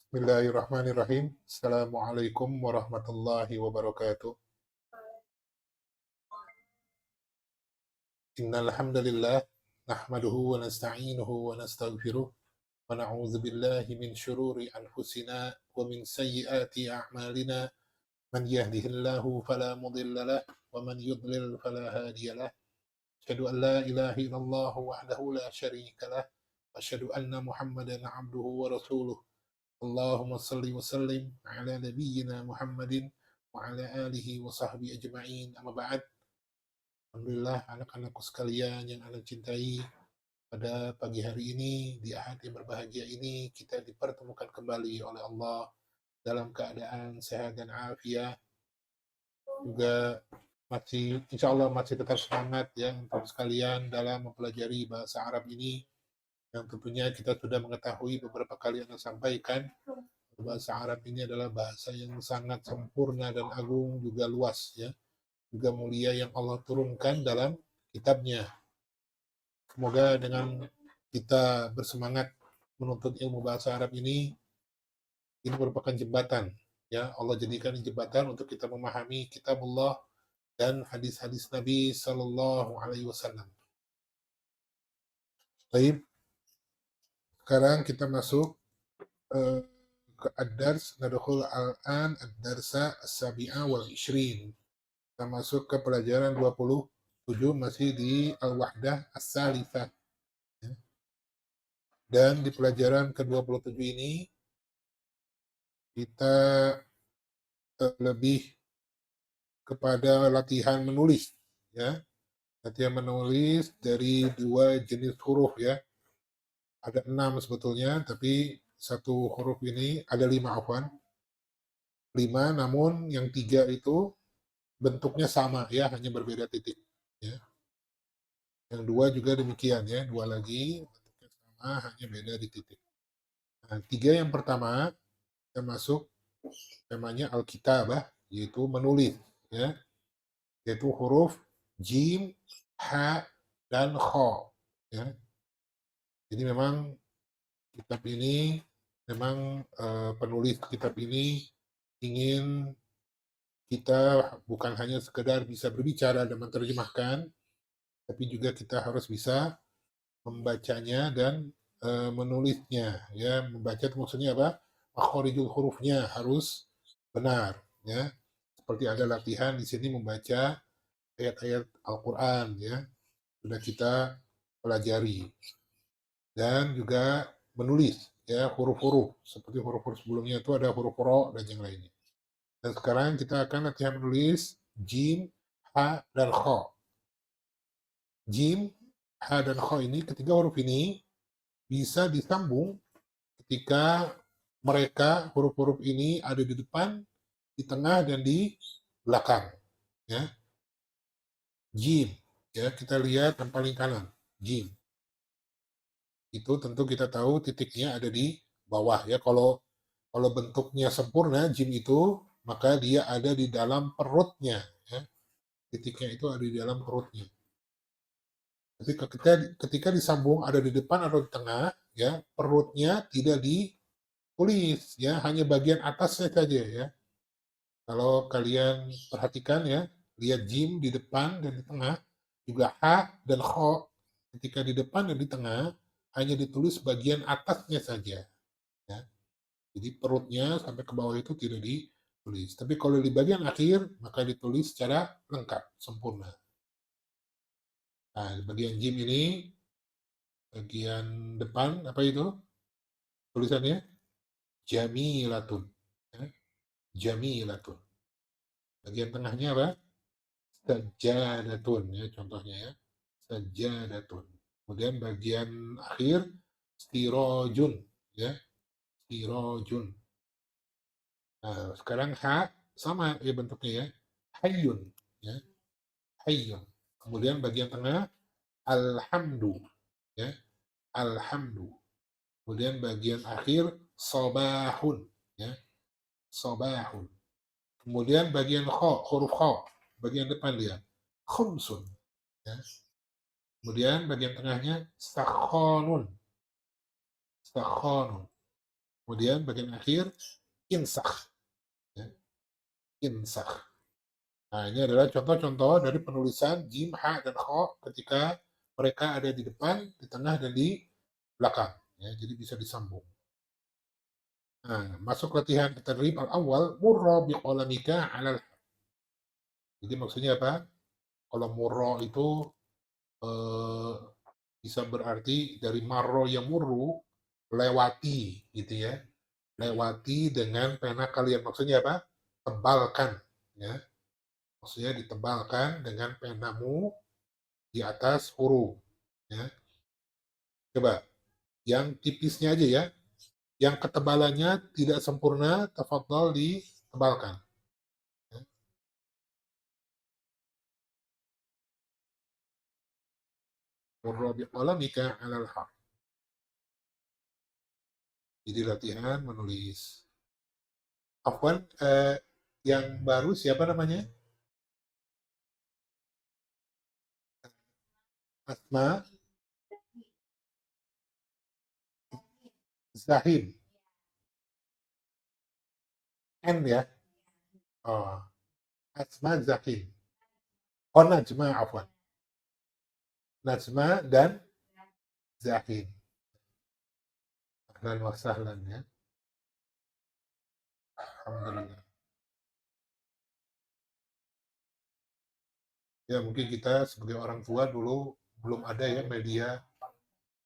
Bismillahirrahmanirrahim. Assalamualaikum warahmatullahi wabarakatuh. Innal hamdalillah nahmaduhu wa nasta'inuhu wa nastaghfiruh wa na'udzu billahi min shururi anfusina wa min sayyiati a'malina. Man yahdihillahu fala mudilla lah wa man yudlil fala hadiya lah. Asyhadu an la ilaha illallah wahdahu la syarika lah wa asyhadu anna Muhammadan 'abduhu wa rasuluh. Allahumma salli wa sallim ala nabiyyina Muhammadin wa ala alihi wa sahbihi ajma'in. Amma ba'd. Alhamdulillah anak-anakku sekalian yang anak cintai, pada pagi hari ini di Ahad yang berbahagia ini kita dipertemukan kembali oleh Allah dalam keadaan sehat dan afiat, juga masih insya Allah masih tetap semangat ya untuk sekalian dalam mempelajari bahasa Arab ini, yang tentunya kita sudah mengetahui beberapa kali Anda sampaikan. Bahasa Arab ini adalah bahasa yang sangat sempurna dan agung, juga luas ya, juga mulia, yang Allah turunkan dalam kitabnya. Semoga dengan kita bersemangat menuntut ilmu bahasa Arab ini merupakan jembatan ya, Allah jadikan jembatan untuk kita memahami kitabullah dan hadis-hadis Nabi Sallallahu Alaihi Wasallam. Baik, sekarang kita masuk ke ad-dars, nadkhul al-an ad-darsa as-sabi'a wal 20. Kita masuk ke pelajaran 27, masih di al-wahdah as-salifah. Dan di pelajaran ke-27 ini kita lebih kepada latihan menulis ya. Latihan menulis dari dua jenis huruf ya. Ada 6 sebetulnya, tapi satu huruf ini ada 5 afwan. 5, namun yang 3 itu bentuknya sama ya, hanya berbeda titik ya. Yang 2 juga demikian ya, 2 lagi bentuknya sama, hanya beda di titik. Nah, 3 yang pertama kita masuk temanya Alkitabah, yaitu menulis ya, yaitu huruf jim, ha, dan kho ya. Jadi memang kitab ini memang penulis kitab ini ingin kita bukan hanya sekedar bisa berbicara dan menerjemahkan, tapi juga kita harus bisa membacanya dan menulisnya ya. Membaca itu maksudnya apa? Makhorijul hurufnya harus benar ya. Seperti ada latihan di sini membaca ayat-ayat Al-Qur'an ya, sudah kita pelajari. Dan juga menulis ya, huruf-huruf seperti huruf-huruf sebelumnya itu ada huruf ro dan yang lainnya. Dan sekarang kita akan latihan menulis jim, ha, dan kho. Jim, ha, dan kho ini, ketiga huruf ini bisa disambung ketika mereka, huruf-huruf ini ada di depan, di tengah, dan di belakang. Ya. Jim, ya, kita lihat yang paling kanan, jim. Itu tentu kita tahu titiknya ada di bawah ya. Kalau bentuknya sempurna jim itu, maka dia ada di dalam perutnya ya. Titiknya itu ada di dalam perutnya. Tapi ketika disambung ada di depan atau di tengah ya, perutnya tidak ditulis ya, hanya bagian atasnya saja ya. Kalau kalian perhatikan ya, lihat jim di depan dan di tengah, juga ha dan kho ketika di depan dan di tengah hanya ditulis bagian atasnya saja ya. Jadi perutnya sampai ke bawah itu tidak ditulis. Tapi kalau di bagian akhir maka ditulis secara lengkap, sempurna. Nah, di bagian jim ini, bagian depan apa itu? Tulisannya jamilatun. Ya, jamilatun. Bagian tengahnya apa? Sajadatun ya, contohnya ya. Sajadatun. Kemudian bagian akhir stirojun ya. Stirojun. Nah, sekarang ha sama ya bentuknya ya. Hayyun ya. Hayyun. Kemudian bagian tengah alhamdu ya. Alhamdu. Kemudian bagian akhir sobahun ya. Sobahun. Kemudian bagian kho, huruf kho, bagian depan lihat khumsun ya. Kemudian bagian tengahnya sakhonun. Sakhonun. Kemudian bagian akhir insakh, ya, insakh. Nah, ini adalah contoh-contoh dari penulisan jim, ha, dan kho ketika mereka ada di depan, di tengah, dan di belakang. Ya, jadi bisa disambung. Nah, masuk latihan tadrib al-awwal, murra biqalamika alal. Jadi maksudnya apa? Kalau murra itu eh, bisa berarti dari marro yang murru, lewati, gitu ya. Lewati dengan pena kalian. Maksudnya apa? Tebalkan. Ya. Maksudnya ditebalkan dengan penamu di atas huruf. Ya. Coba, yang tipisnya aja ya. Yang ketebalannya tidak sempurna, tafadhal ditebalkan. Ya. Murra biqalamika alal haq. Jadi latihan menulis. Afwan, yang baru siapa namanya? Asma Zahid. N ya? Oh, Asma Zahid. Oh, Najma, afwan. Najma dan Zahid. Ahlan wa sahlan ya. Alhamdulillah. Ya, mungkin kita sebagai orang tua dulu belum ada ya media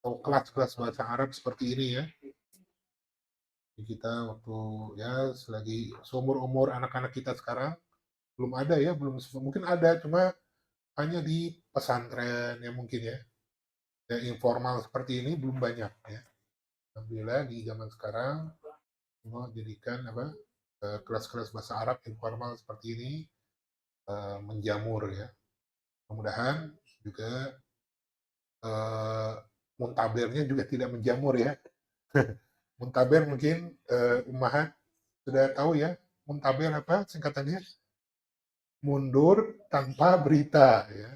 atau kelas-kelas bahasa Arab seperti ini ya. Kita waktu ya selagi seumur-umur anak-anak kita sekarang belum ada ya, belum mungkin ada cuma hanya di pesantren ya mungkin ya. Ya informal seperti ini belum banyak ya. Alhamdulillah di zaman sekarang semua jadikan apa kelas-kelas bahasa Arab informal seperti ini menjamur ya. Mudah-mudahan juga eh, muntabernya juga tidak menjamur ya. Muntaber mungkin Ummahat sudah tahu ya. Muntaber apa singkatannya? Mundur tanpa berita ya.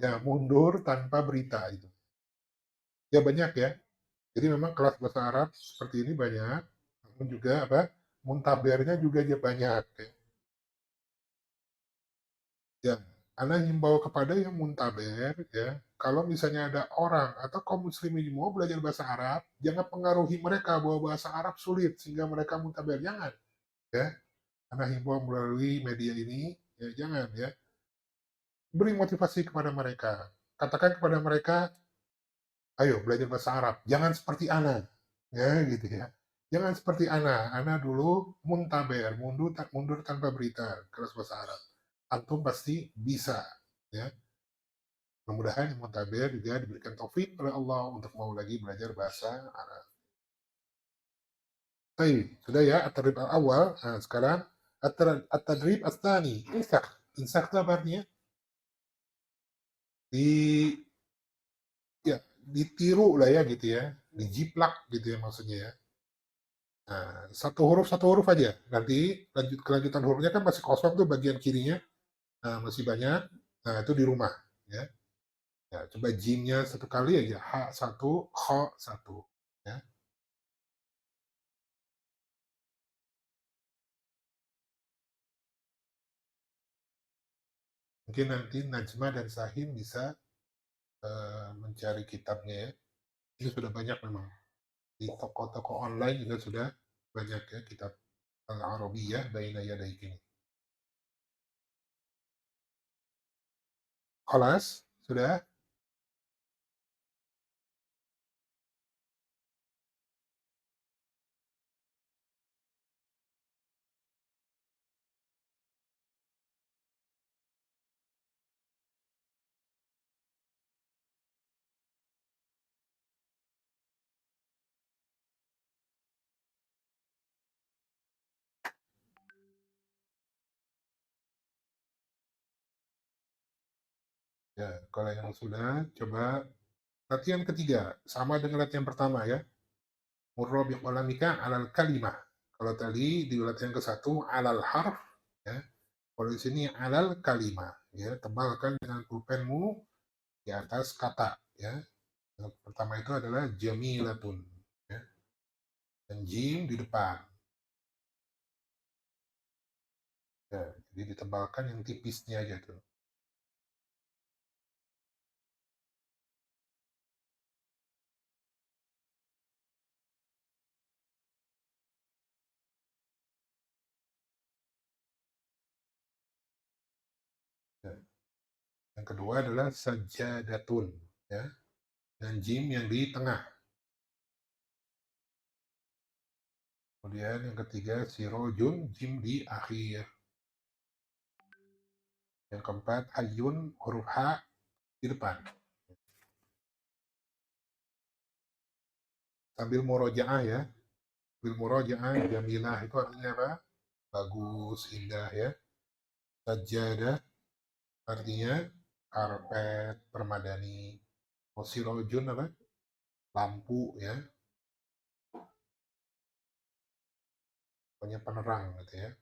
Ya, mundur tanpa berita itu. Ya banyak ya. Jadi memang kelas bahasa Arab seperti ini banyak. Namun juga apa? Muntabernya juga dia banyak ya. Ya, Anda himbau kepada yang muntaber ya. Kalau misalnya ada orang atau kaum muslimin mau belajar bahasa Arab, jangan pengaruhi mereka bahwa bahasa Arab sulit sehingga mereka muntaber. Jangan ya. Anda himbau melalui media ini, ya jangan ya. Beri motivasi kepada mereka. Katakan kepada mereka, ayo belajar bahasa Arab. Jangan seperti Ana. Ya gitu ya. Jangan seperti Ana. Ana dulu muntaber, mundur tanpa berita kelas bahasa Arab. Antum pasti bisa. Ya. Mudah-mudahan yang muntaber juga diberikan taufik oleh Allah untuk mau lagi belajar bahasa Arab. Baik, sudah ya at-tadrib awal. Nah, sekarang at-tadrib ats-tsani. Insak. Insak itu apa artinya? Di ya ditiru lah ya gitu ya. Dijiplak gitu ya maksudnya ya. Nah, satu huruf aja. Nanti kelanjutan hurufnya kan masih kosong tuh bagian kirinya. Nah, masih banyak. Nah, itu di rumah ya. Ya, coba jinnya satu kali aja. Ha satu, kho satu. Ya. Mungkin nanti Najma dan Sahim bisa mencari kitabnya ya. Ini sudah banyak memang. Di toko-toko online juga sudah banyak ya kitab Al-Arabiyah Baina Yadayk ini. Kelas sudah. Ya, kalau yang sudah, coba latihan ketiga sama dengan latihan pertama ya. Murra biqalamika alal kalimah. Kalau tadi di latihan ke satu alal harf ya. Kalau di sini alal kalimah ya, tebalkan dengan pulpenmu di atas kata ya. Yang pertama itu adalah jamilatun ya. jim di depan. Ya, jadi ditebalkan yang tipisnya aja tuh. Ya. Yang kedua adalah sajadatun, ya, dan jim yang di tengah. Kemudian yang ketiga sirojun, jim di akhir. Yang keempat hayun, huruf H di depan. Sambil murojaah ya. Sambil murojaah, jamilah itu artinya apa? Bagus, indah ya. Sajadah artinya karpet, permadani. Sirojun apa? Lampu ya. Pokoknya penerang gitu ya.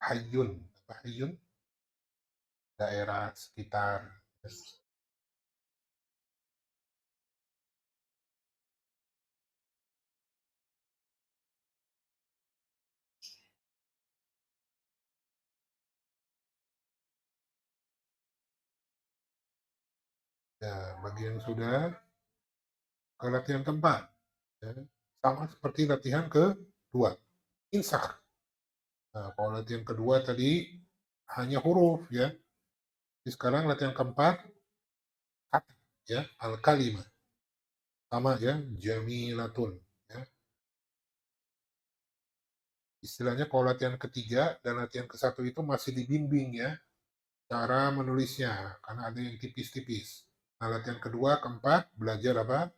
Hayun, apa hayun? Daerah sekitar. Ya, bagi yang sudah ke latihan keempat, ya, sama seperti latihan kedua, insaf. Nah, kalau latihan kedua tadi hanya huruf ya. Jadi sekarang latihan keempat kata ya, al kalimah sama ya, jamilatun ya. Istilahnya kalau latihan ketiga dan latihan ke satu itu masih dibimbing ya cara menulisnya karena ada yang tipis-tipis. Nah, latihan kedua, keempat belajar apa?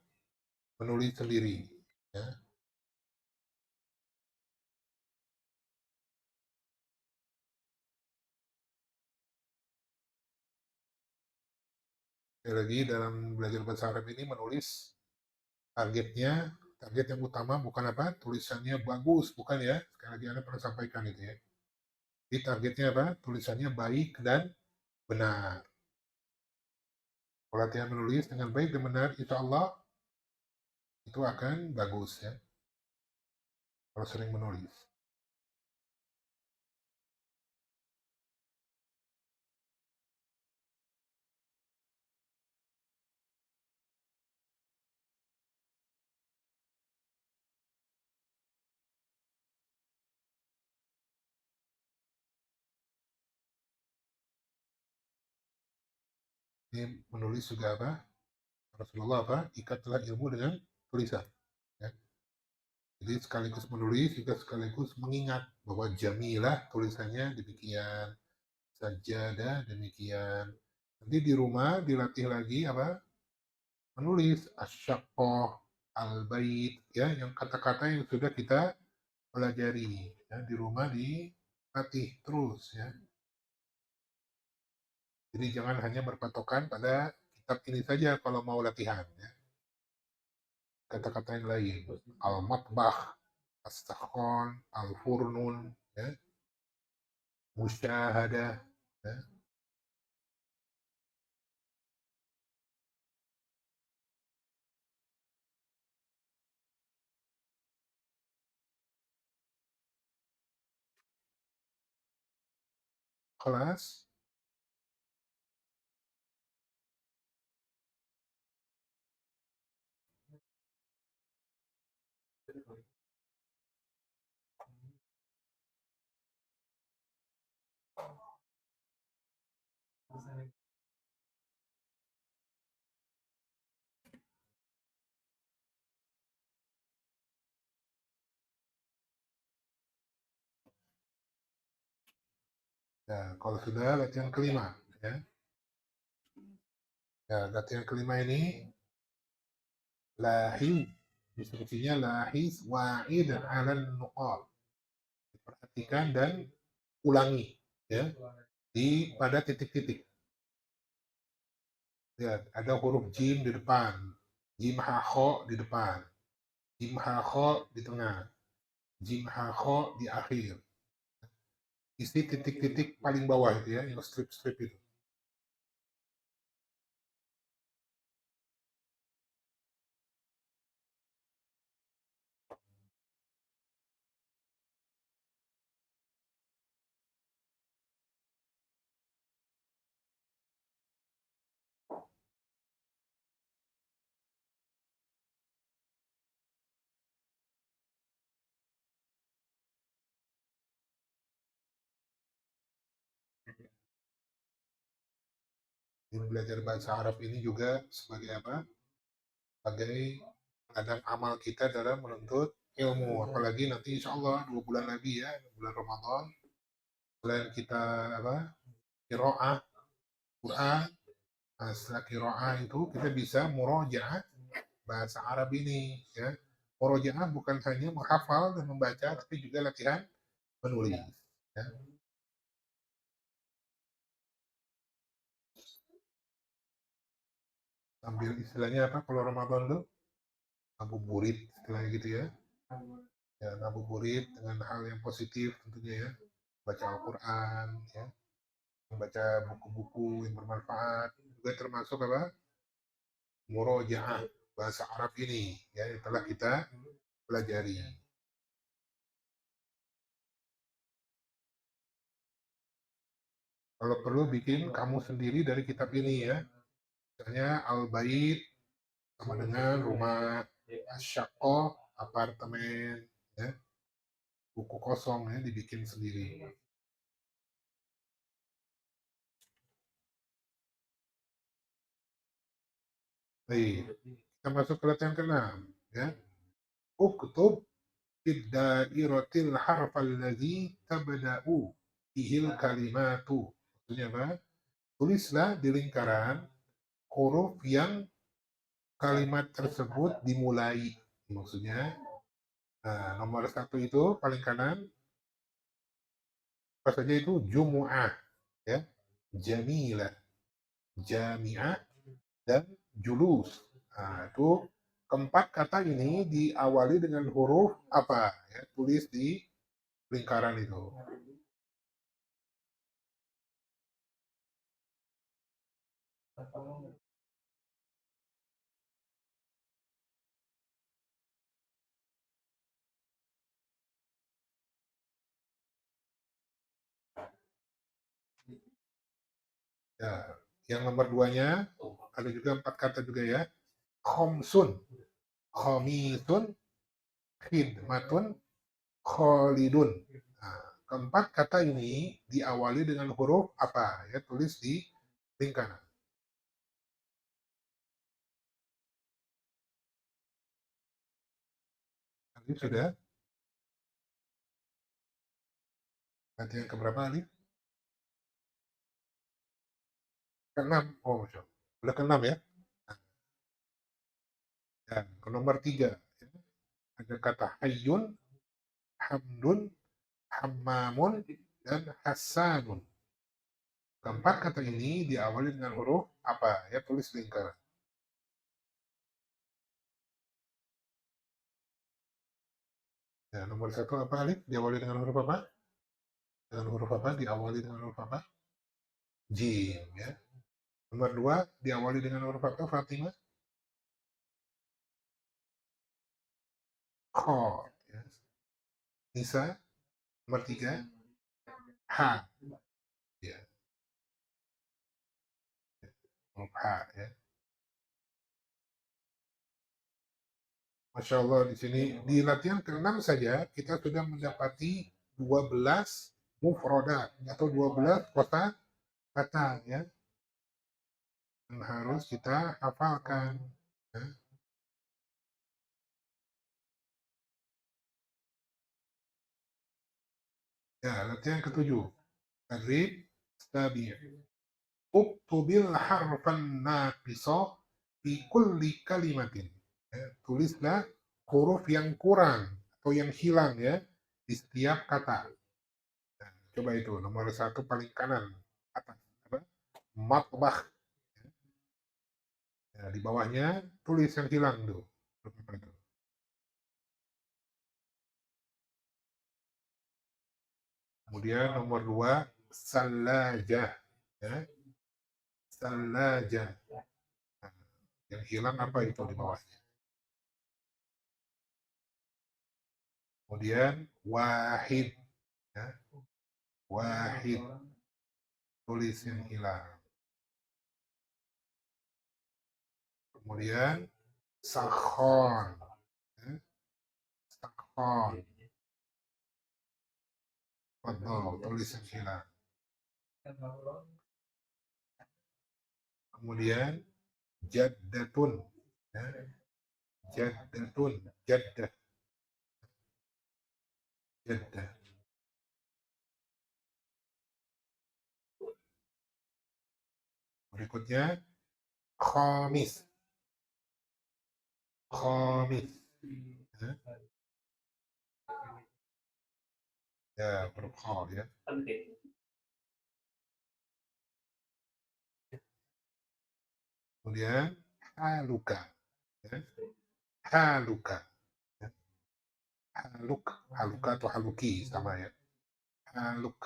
Menulis sendiri ya. Sekali lagi dalam belajar bahasa Arab ini menulis targetnya, target yang utama bukan apa? Tulisannya bagus, bukan ya. Sekali lagi Anda pernah sampaikan itu ya. Jadi targetnya apa? Tulisannya baik dan benar. Kalau latihan menulis dengan baik dan benar, insya Allah itu akan bagus ya. Kalau sering menulis. Ini menulis juga apa? Rasulullah apa? Ikatlah ilmu dengan tulisan. Ya. Jadi sekaligus menulis juga sekaligus mengingat bahwa jamilah tulisannya demikian, sajadah demikian. Nanti di rumah dilatih lagi apa? Menulis asyaqqah, al-bait ya, yang kata-kata yang sudah kita pelajari ya, di rumah dilatih terus ya. Jadi jangan hanya berpatokan pada kitab ini saja kalau mau latihan ya. Kata-kata yang lain, al-matbah, as-sakhon, al-furnun ya, musyahadah ya. Kelas ya, kalau sudah latihan kelima ya. Ya, latihan kelima ini lahir instruksinya lahis wa'id alan nuqal. Perhatikan dan ulangi ya di pada titik-titik. Ya, ada huruf jim di depan, jim ha kho di depan, jim ha kho di tengah, jim ha kho di akhir. Isi titik-titik paling bawah itu ya, yang strip-strip itu. Belajar bahasa Arab ini juga sebagai apa? Sebagai ladang amal kita dalam menuntut ilmu. Apalagi nanti insya Allah 2 bulan lagi ya, bulan Ramadan. Selain kita apa? Qiraah Quran, nah, setelah qiraah itu kita bisa murojaah bahasa Arab ini ya. Murojaah bukan hanya menghafal dan membaca, tapi juga latihan menulis. Ya. Sambil istilahnya apa kalau Ramadan tuh? Ngabuburit istilahnya gitu ya. Ya, ngabuburit dengan hal yang positif tentunya ya. Baca Al-Quran, ya. Membaca buku-buku yang bermanfaat. Juga termasuk apa? Murojaah bahasa Arab ini ya yang telah kita pelajari. Kalau perlu bikin kamu sendiri dari kitab ini ya. Misalnya Al-Bait sama dengan rumah, Asyakoh, apartemen, ya. Buku kosong ya dibikin sendiri. Baik, kita masuk ke latihan ke-6 ya. Uktub bid-dairatil harfal ladzi tabda'u bihil kalimatu. Maksudnya apa? Tulislah di lingkaran huruf yang kalimat tersebut dimulai. Maksudnya, nah, nomor 1 itu paling kanan, apa saja itu jumu'ah, ya, jamilah, jami'ah, dan julus. Nah, itu keempat kata ini diawali dengan huruf apa? Ya, tulis di lingkaran itu. Ya, yang nomor 2-nya ada juga 4 kata juga ya. Khomsun, khomisun, khidmatun, kholidun. Nah, keempat kata ini diawali dengan huruf apa? Ya, tulis di lingkaran. Nanti sudah. Nanti yang keberapa Alif? Keenam. Oh, Masya Allah. Udah keenam ya. Dan ke nomor 3. Ya. Ada kata hayyun, hamdun, hammamun, dan hasanun. Keempat kata ini diawali dengan huruf apa? Ya, tulis lingkaran. Ya, nomor 1 apa Alif? Diawali dengan huruf apa? Dengan huruf apa? Diawali dengan huruf apa? Jim. Ya. Nomor 2 diawali dengan huruf apa? Fatimah? Kho. Ya. Nisa? Nomor 3 H. Ya, huruf H. Ya. Masya Allah di sini di latihan ke-6 saja kita sudah mendapati 12 mufrodat atau 12 kata kata ya yang harus kita hafalkan. Ya, ya latihan ke-7. Tadrib tabi'. Uktubil harfan naqiso fi kulli kalimatin. Ya, tulislah huruf yang kurang atau yang hilang ya di setiap kata. Nah, coba itu nomor 1 paling kanan atas apa? Matbah. Ya, di bawahnya tulis yang hilang tuh. Kemudian nomor 2 salajah. Ya, salajah. Nah, yang hilang apa itu di bawahnya? Kemudian wahid. Ya, wahid. Tulis yang hilang. Kemudian sakhon. Ya, sakhon. Betul, tulis yang hilang. kemudian jaddatun, ya. Jaddatun, jaddah, jaddah. Berikutnya khamis, khamis, ya, ya huruf kha, ya. Kemudian haluka, ya. Haluka, ya. Haluk, haluka atau haluki sama ya. Haluk.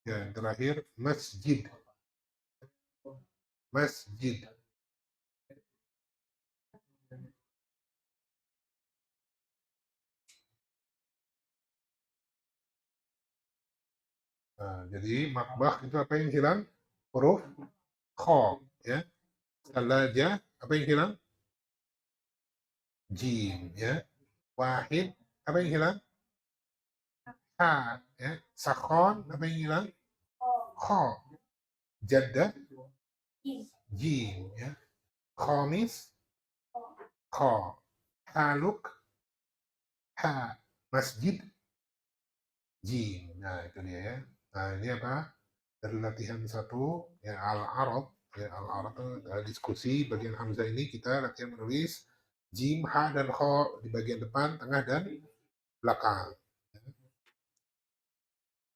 Ya, yang terakhir masjid, masjid. Nah, jadi makbah itu apa yang hilang? Huruf kha, ya. Salaja apa yang hilang? Jim, ya. Wahid apa yang hilang? Ha, ya. Sakhon apa yang hilang? Kha. Jaddah jim, ya. Khamis kha. Haluk ha. Masjid jim. Nah, itu dia ya. Nah, ini apa? Dari latihan satu ya al-arab, ya al-arab itu diskusi bagian hamzah ini kita latihan menulis jim, ha dan kha di bagian depan, tengah dan belakang.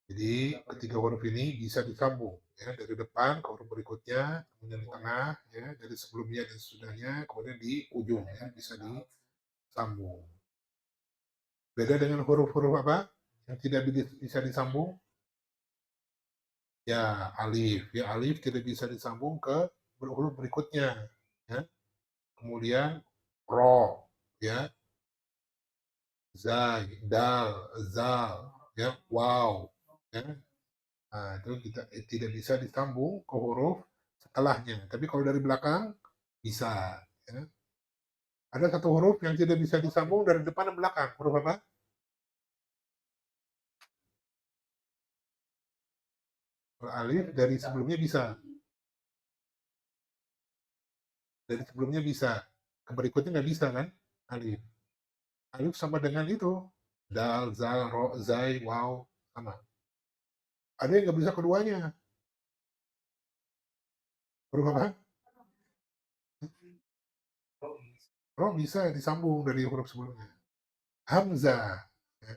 Jadi ketiga huruf ini bisa disambung ya dari depan ke huruf berikutnya, kemudian di tengah ya dari sebelumnya dan sesudahnya, kemudian di ujung ya bisa disambung. Beda dengan huruf-huruf apa yang tidak bisa disambung? Ya alif, ya alif tidak bisa disambung ke huruf berikutnya ya. Kemudian ro, ya, zai, dal, zal, ya, wow, ya. Nah, itu kita tidak bisa disambung ke huruf setelahnya. Tapi kalau dari belakang bisa. Ya. Ada satu huruf yang tidak bisa disambung dari depan dan belakang. Huruf apa? Alif dari sebelumnya bisa. Dari sebelumnya bisa. Ke berikutnya nggak bisa kan? Alif. Alif sama dengan itu. Dal, zal, ro, zai, wow, sama. Ada yang nggak bisa keduanya. Huruf apa? Ro bisa disambung dari huruf sebelumnya. Hamzah. Ya.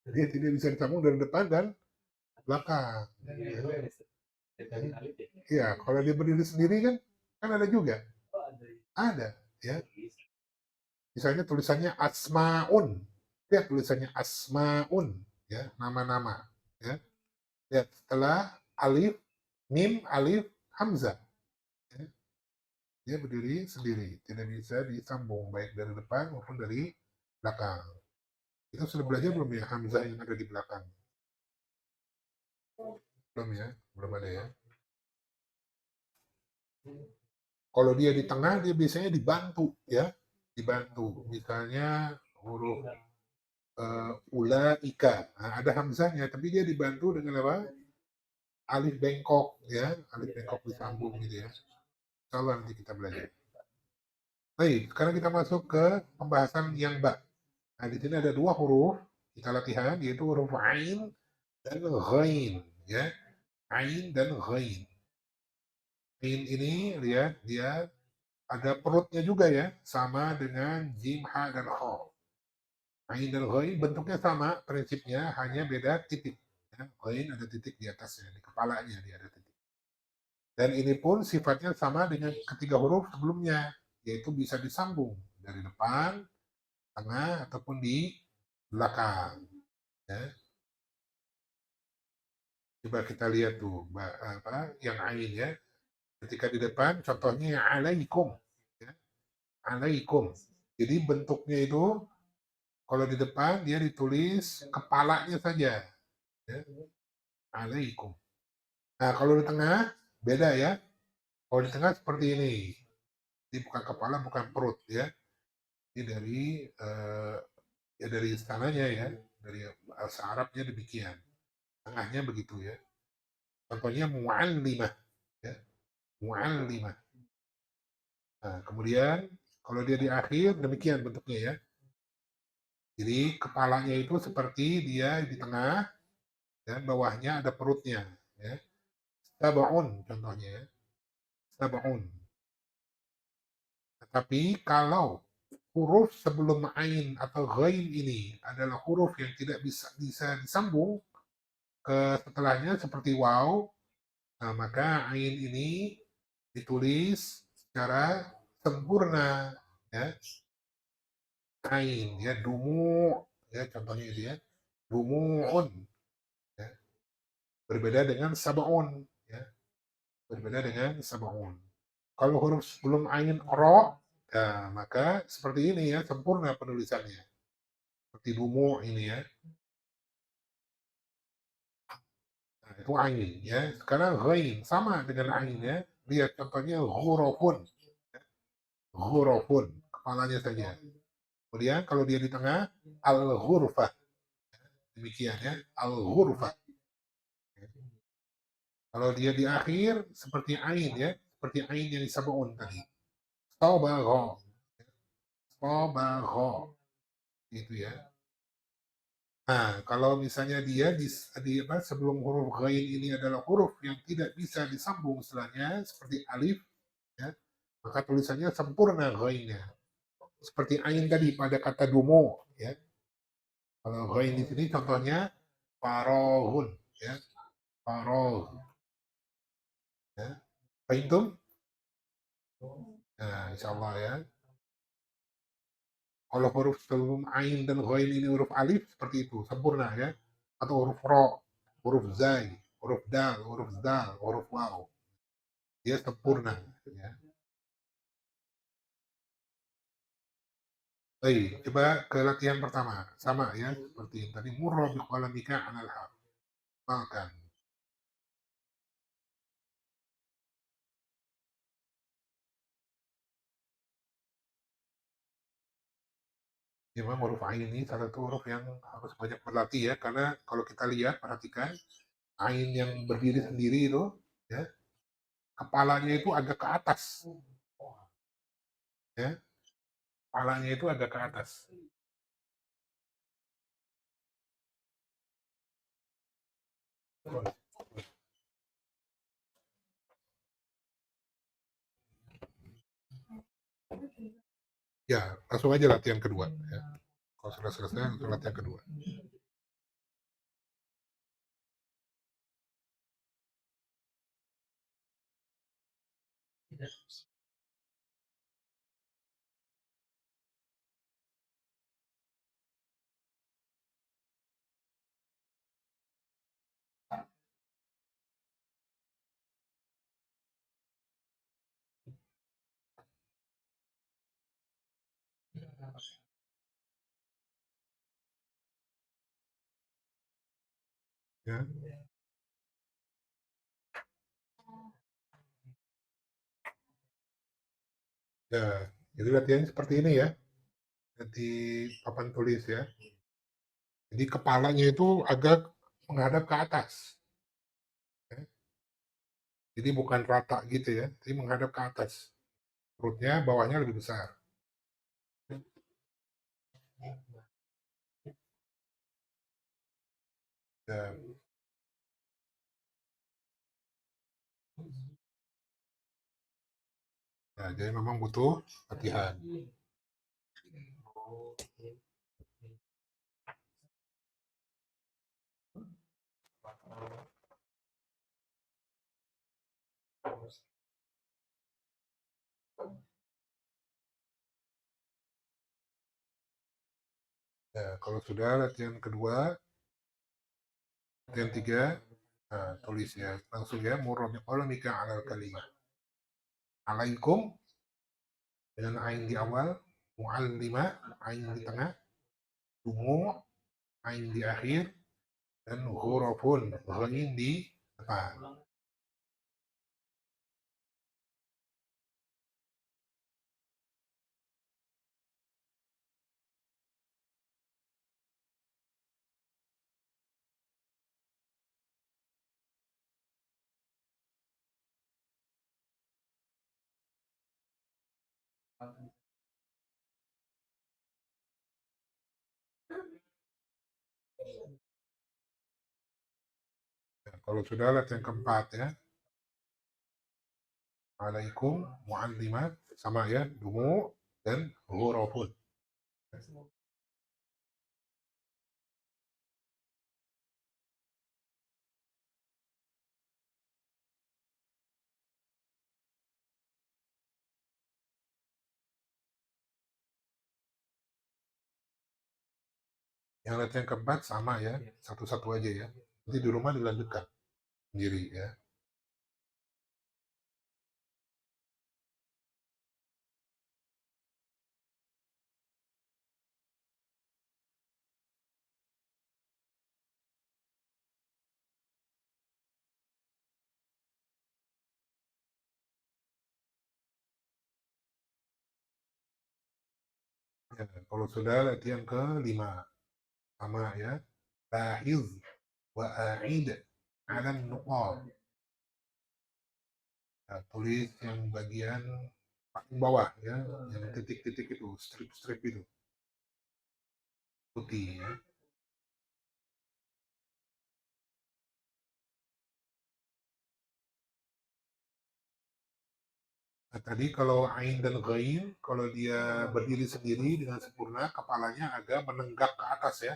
Dia tidak bisa disambung dari depan dan belakang. Ya, kalau dia berdiri sendiri kan ada juga. Ada, ya. Misalnya tulisannya asmaun. Lihat tulisannya asmaun, ya, nama-nama, ya. Lihat setelah alif, mim, alif, hamzah. Ya. Dia berdiri sendiri, tidak bisa disambung baik dari depan maupun dari belakang. Kita sudah belajar belum ya hamzah yang ada di belakang? Belum ya, belum ada ya. Kalau dia di tengah, dia biasanya dibantu, ya, dibantu. Misalnya huruf ulaika, nah, ada hamzahnya, tapi dia dibantu dengan apa? Alif bengkok, ya, alif bengkok disambung gitu ya. Insyaallah nanti kita belajar. Baik, sekarang kita masuk ke pembahasan yang ba. Nah, di sini ada dua huruf kita latihan, yaitu huruf ain dan ghain, ya. Ain dan ghain. Ain ini lihat dia ada perutnya juga ya, sama dengan jim, ha, dan kha. Ain dan ghain bentuknya sama, prinsipnya hanya beda titik. Ya, ghain ada titik di atasnya, di kepalanya dia ada titik. Dan ini pun sifatnya sama dengan ketiga huruf sebelumnya, yaitu bisa disambung dari depan, tengah, ataupun di belakang. Ya. Coba kita lihat tuh, apa yang ain ya. Ketika di depan, contohnya alaikum. Ya. Alaikum. Jadi bentuknya itu kalau di depan dia ditulis kepalanya saja. Ya. Alaikum. Nah, kalau di tengah beda ya. Kalau di tengah seperti ini. Ini bukan kepala, bukan perut ya. Ini dari ya dari sananya ya, dari bahasa Arabnya demikian. tengahnya begitu ya. Contohnya mu'allimah ya, mu'allimah. Nah, kemudian kalau dia di akhir demikian bentuknya ya. Jadi kepalanya itu seperti dia di tengah dan bawahnya ada perutnya ya. Sab'un contohnya ya. Sab'un. Tetapi kalau huruf sebelum ain atau ghain ini adalah huruf yang tidak bisa disambung ke setelahnya seperti waw, nah maka ain ini ditulis secara sempurna ya. Ain ya, dumu ya, contohnya itu ya, dumuun ya. Berbeda dengan sabaun ya, berbeda dengan sabaun. Kalau huruf sebelum ain ro, ya maka seperti ini ya, sempurna penulisannya seperti dumu ini ya. Nah, itu ain ya. Sekarang ghain sama dengan ain ya. Lihat contohnya hurufun, hurufun kepalanya saja. Kemudian kalau dia di tengah al-ghurfah, demikian ya, al-ghurfah. Kalau dia di akhir seperti ain ya, seperti ain yang disabun tadi. Sabagha, sabagha, itu ya. Nah, kalau misalnya dia di apa, sebelum huruf ghain ini adalah huruf yang tidak bisa disambung setelahnya seperti alif ya, maka tulisannya sempurna ghainnya. Seperti ain tadi pada kata dumo ya. Kalau ghain di sini contohnya farohun ya, faroh ya. Fahimtum? Nah, insyaallah ya. Kalau huruf sebelum ain dan ghain ini huruf alif seperti itu, sempurna ya. Atau huruf ro, huruf zai, huruf dal, huruf waw. Dia sempurna ya. Baik, coba ke latihan pertama. Sama ya, seperti yang tadi murra biqalamika 'alal hafalkan. Memang huruf ain ini salah satu huruf yang harus banyak berlatih ya, karena kalau kita lihat, perhatikan, ain yang berdiri sendiri itu, ya, kepalanya itu agak ke atas, ya, kepalanya itu agak ke atas. Ya, langsung aja latihan kedua. Ya. Kalau sudah selesai, langsung latihan kedua. Ya. Ya, jadi latihannya seperti ini ya. Di papan tulis ya. Jadi kepalanya itu agak menghadap ke atas. Ya. Jadi bukan rata gitu ya, tapi menghadap ke atas. Perutnya bawahnya lebih besar. Ya, ya, jadi memang butuh latihan. Ya, kalau sudah latihan kedua, latihan tiga, nah, tulis ya langsung ya murabbi qalamika alal kalimah. Alaikum dengan ain di awal, mu'allima ain di tengah, dumu ain di akhir, dan hurufun ghain di depan. Ya, kalau sudah lihat yang keempat ya, alaikum mu'allimat sama ya, dumu dan hurufun. Yang lihat yang keempat sama ya, satu-satu aja ya. Nanti di rumah dilanjutkan sendiri ya. Ya, kalau sudah lihat yang kelima sama ya, lahiz wa a'id ala nuqab. Ya, tulis yang bagian paling bawah ya, yang titik-titik itu, strip-strip itu, putih ya. Nah, tadi kalau ain dan ghain, kalau dia berdiri sendiri dengan sempurna, kepalanya agak menenggak ke atas ya.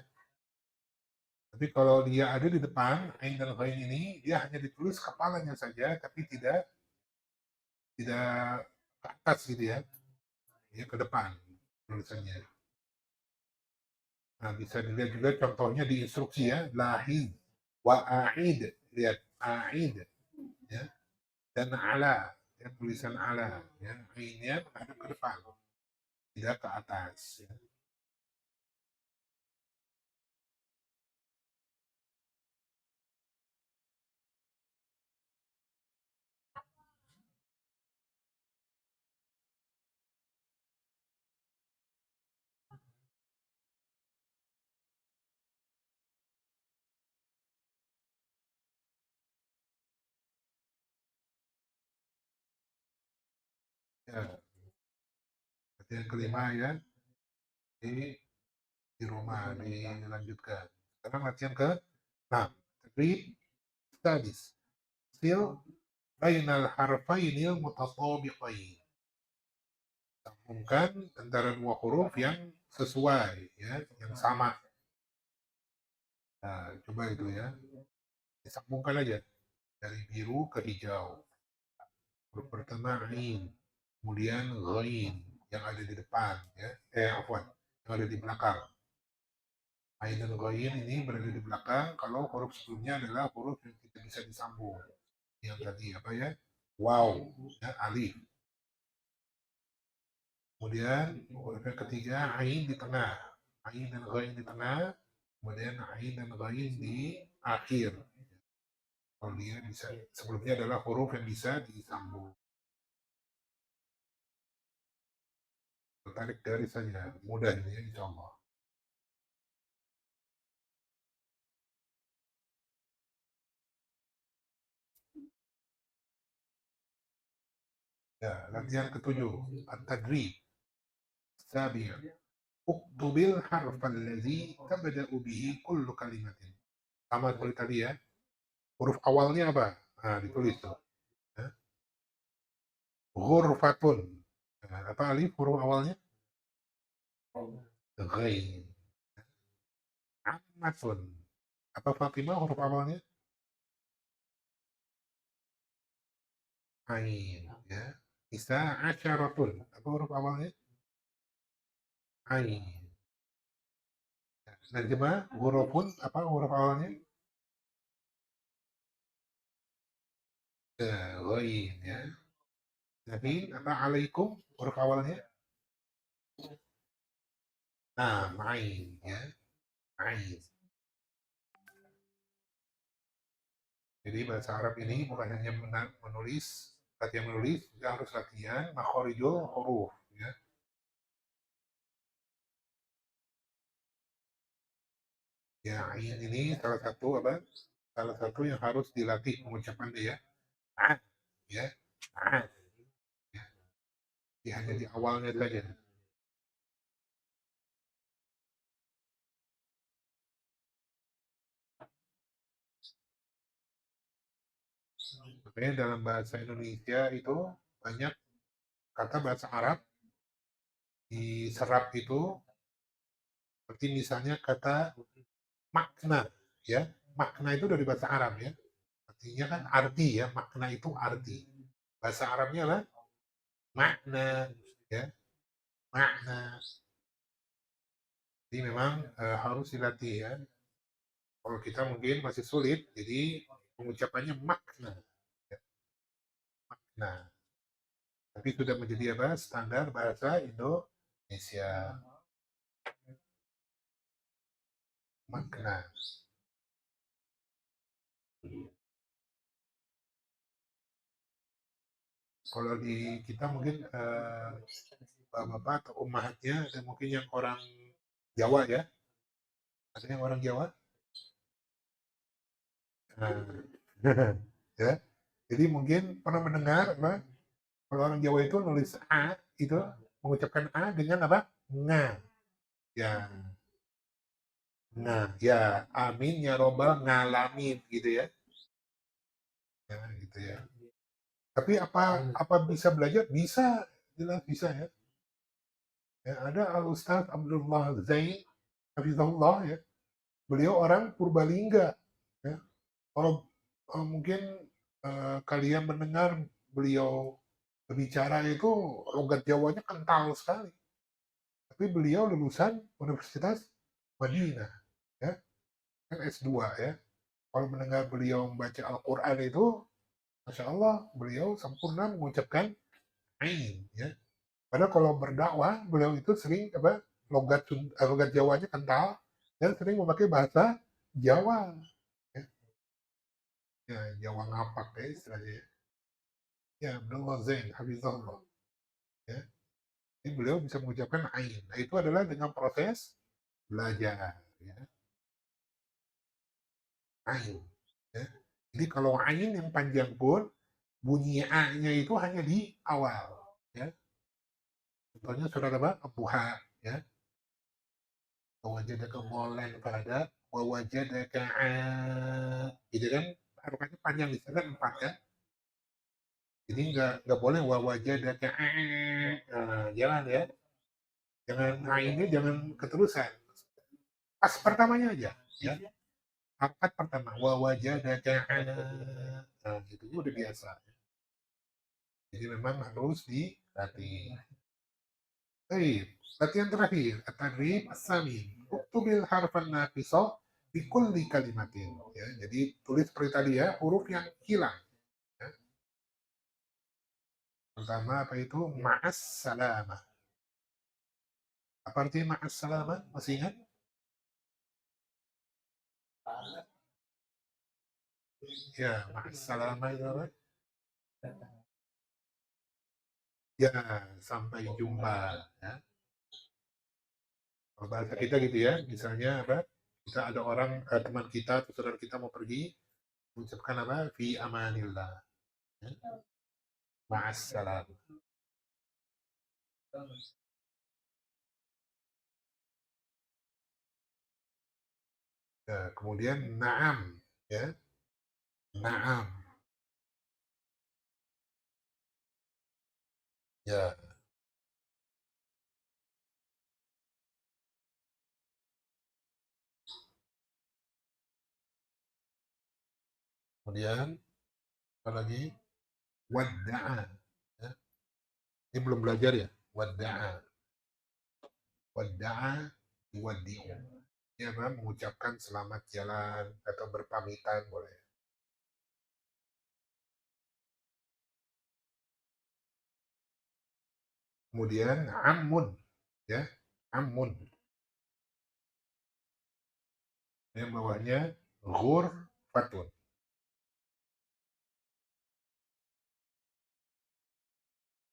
Tapi kalau dia ada di depan, ain dan ghain ini, dia hanya ditulis kepalanya saja, tapi tidak ke atas gitu ya, ya ke depan tulisannya. Nah, bisa dilihat juga contohnya di instruksi ya, lahid wa a'id, lihat a'id ya, dan ala, ya, tulisan ala ya, ainnya menghadap ke depan, tidak ke atas ya. Ya, yang kelima ya, di, di rumah dilanjutkan. Sekarang latihan ke 6. Tadrib sadis. Sil bainal harfainil mutatabiqain. Sambungkan antara dua huruf yang sesuai ya, yang sama. Nah, coba itu ya. Disambungkan aja dari biru ke hijau. Huruf pertama ain, kemudian ghain yang ada di depan ya. Afwan, yang ada di belakang. Ain dan ghain ini berada di belakang kalau huruf sebelumnya adalah huruf yang tidak bisa disambung. Yang tadi apa ya? Wow, ya, alif. Kemudian huruf yang ketiga ain di tengah. Ain dan ghain di tengah, kemudian ain dan ghain di akhir. Kalau dia bisa, sebelumnya adalah huruf yang bisa disambung. Tarik garis saja, mudah ini ya, insya Allah. Ya, latihan ketujuh, at-tadrib. Sabi', uktubil harfal ladzi tabda'u bihi kullu kalimatin. Sama seperti tadi ya. Huruf awalnya apa? Nah, ditulis tuh. Ya. Ghurfatun. Nah, apa alif huruf awalnya? Ghain. Ammatun. Apa Fatimah huruf awalnya? Ain. Ya. Isa asyaratun. Apa huruf awalnya? Ain. Najma hurufun. Apa huruf awalnya? Ghain. Ya. Nabi, apa alaikum huruf awalnya? Nah, main. Ya. Main. Jadi bahasa Arab ini bukan hanya menulis, latihan menulis, juga harus latihan makhorijul huruf. Ya. Ya, ain ini salah satu apa? Salah satu yang harus dilatih pengucapan dia. Ah, ya, ah. Ya. Ya, hanya di awalnya saja. Makanya dalam bahasa Indonesia itu banyak kata bahasa Arab diserap itu, seperti misalnya kata makna, ya. Makna itu dari bahasa Arab, ya. Artinya kan arti, ya. Makna itu arti. Bahasa Arabnya lah makna, ya. Makna. Jadi memang harus dilatih, ya. Kalau kita mungkin masih sulit, jadi pengucapannya makna, ya. Makna. Tapi sudah menjadi apa? Standar bahasa Indonesia. Makna. Kalau di kita mungkin bapak-bapak atau ummahatnya ada mungkin yang orang Jawa, ya. Ada yang orang Jawa. Nah, ya. Jadi mungkin pernah mendengar apa? Kalau orang Jawa itu nulis A itu mengucapkan A dengan apa? Nga. Ya, nah, ya, amin ya robbal ngalamin gitu, ya. Ya, gitu, ya. Tapi apa bisa belajar? Bisa, jelas bisa, ya. Ya, ada Al Ustaz Abdullah Zain Hafizahullah, ya. Beliau orang Purbalingga, ya. Kalau mungkin kalian mendengar beliau berbicara itu logat Jawanya kental sekali. Tapi beliau lulusan Universitas Madinah, ya, kan S2, ya. Kalau mendengar beliau membaca Al-Quran itu, Masya Allah, beliau sempurna mengucapkan ain, ya. Padahal kalau berdakwah, beliau itu sering apa logat Jawanya kental dan sering memakai bahasa Jawa, ya, ya Jawa ngapak, ya istilahnya. Ya, Abdullah Zain, Hafizahullah, ya. Jadi beliau bisa mengucapkan ain. Nah, itu adalah dengan proses belajar, ya. Ain, ya. Jadi kalau ain yang panjang pun bunyi a-nya itu hanya di awal, ya. Contohnya surat apa? Buha, ya. Wajadaka molen pada wajadaka gitu kan, harokatnya panjang di sana 4, kan. Jadi nggak boleh wajadaka jangan, ya. Jangan ini jangan keterusan. Pas pertamanya aja, ya. Harokat pertama wajadaka gitu udah biasa. Jadi memang harus dilatih. Baik, latihan terakhir. At-tadrib as-samin. Uktubil harfan naqisah fi kulli kalimatin. Ya, jadi tulis seperti tadi, ya, huruf yang hilang. Ya. Pertama apa itu? Ma'as salamah. Apa artinya ma'as salamah? Masih ingat? Ya, ma'as salamah itu apa? Ya, sampai jumpa. Ya. Kalau bahasa kita gitu, ya. Misalnya apa? Kita ada orang, teman kita atau saudara kita mau pergi, mengucapkan apa? Fi amanillah. Ya. Ma'as salamah. Ya, kemudian na'am, ya. Na'am. Ya, kemudian apa lagi? Wadda'a. Ya. Ini belum belajar, ya. Wadda'a. Wadda'a yuwaddi'u. Ini apa? Mengucapkan selamat jalan atau berpamitan boleh. Kemudian amun, ya. Amun. Yang bawahnya ghurfatun.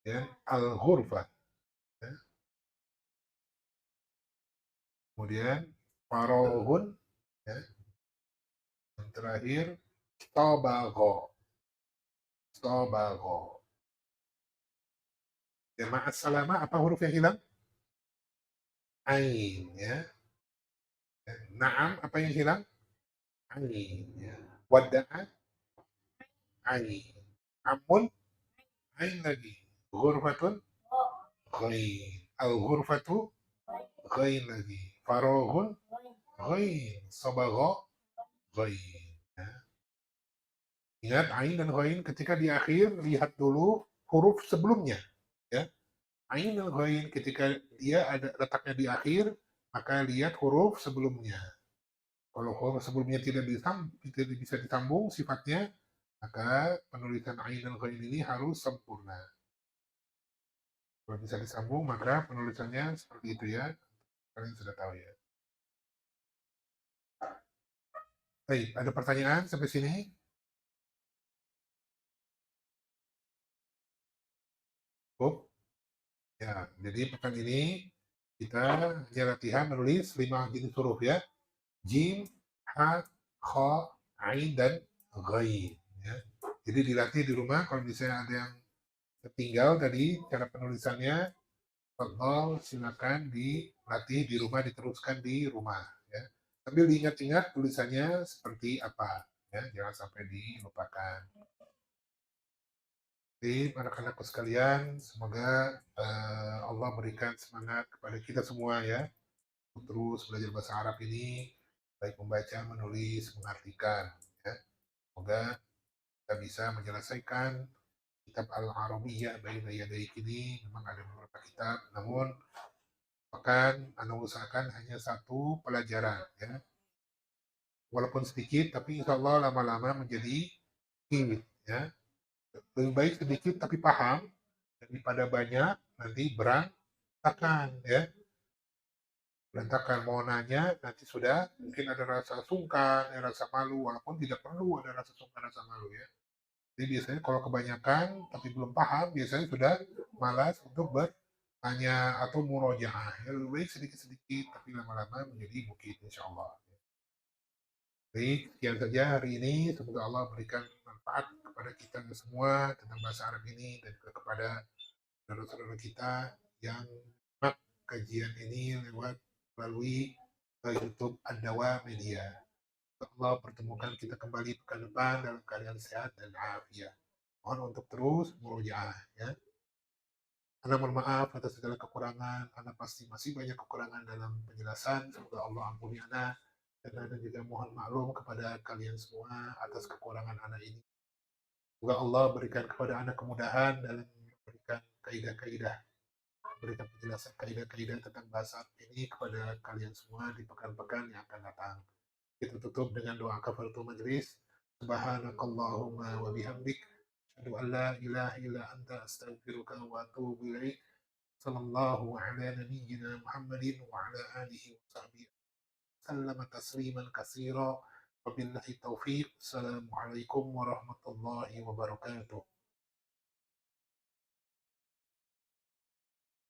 Ya, al-ghurfah. Ya. Kemudian farohun, ya. Yang terakhir tobago. Tobago. Ya, ma'as salama apa huruf yang hilang? Ain, ya. Naam apa yang hilang? Ain, ya. Wada'a ain. Amun ain lagi. Ghurfatun ghain. Al-ghurfatu ghain lagi. Faroghun ghain. Sabagha ghain. Ya. Ingat ain dan ghain ketika di akhir lihat dulu huruf sebelumnya, ya. Ain dan ghain ketika dia ada letaknya di akhir, maka lihat huruf sebelumnya. Kalau huruf sebelumnya tidak bisa disambung sifatnya, maka penulisan ain dan ghain ini harus sempurna. Kalau bisa disambung, maka penulisannya seperti itu, ya. Kalian sudah tahu, ya. Baik, ada pertanyaan sampai sini? Cukup? Ya, jadi pekan ini kita hanya latihan menulis 5 jenis huruf, ya. Jim, ha, kha, ain, dan ghain, ya. Jadi dilatih di rumah. Kalau misalnya ada yang tertinggal tadi cara penulisannya, tolong silakan dilatih di rumah, diteruskan di rumah, ya. Sambil diingat-ingat tulisannya seperti apa, ya. Jangan sampai dilupakan. Jadi anak-anakku sekalian, semoga Allah berikan semangat kepada kita semua, ya, untuk terus belajar bahasa Arab ini, baik membaca, menulis, mengartikan, ya. Semoga kita bisa menyelesaikan kitab Al-Arabiyyah Baina Yadaik ini. Memang ada beberapa kitab, namun akan Anda usahakan hanya satu pelajaran, ya. Walaupun sedikit, tapi insya Allah lama-lama menjadi hit, ya. Lebih baik sedikit tapi paham daripada banyak nanti berantakan, ya. Berantakan mau nanya nanti sudah mungkin ada rasa sungkan, ada rasa malu, walaupun tidak perlu ada rasa sungkan, rasa malu, ya. Jadi biasanya kalau kebanyakan tapi belum paham, biasanya sudah malas untuk bertanya atau murojaah. Ya, lebih baik sedikit-sedikit tapi lama-lama menjadi bukit, insya Allah. Baik, sekian saja hari ini. Semoga Allah berikan manfaat kepada kita semua tentang bahasa Arab ini, dan juga kepada saudara-saudara kita yang menyimak kajian ini lewat melalui YouTube Andawa Media. Allah pertemukan kita kembali pekan depan dalam keadaan sehat dan afiat. Mohon untuk terus murojaah, ya. Anda mohon maaf atas segala kekurangan. Anda pasti masih banyak kekurangan dalam penjelasan. Semoga Allah ampuni Anda. Dan Anda juga mohon maklum kepada kalian semua atas kekurangan Anda ini. Semoga Allah berikan kepada Anda kemudahan dalam memberikan kaidah-kaidah, memberikan penjelasan kaidah-kaidah tentang bahasa ini kepada kalian semua di pekan-pekan yang akan datang. Kita tutup dengan doa kafaratul majlis. Subhanakallahumma wa bihamdik. Asyhadu an la ilaha illa anta astaghfiruka wa atubu ilaik. Sallallahu ala nabiyyina Muhammadin wa ala alihi wa sahbihi sallama tasliman katsira. Wabillahi taufiq. Assalamualaikum warahmatullahi wabarakatuh.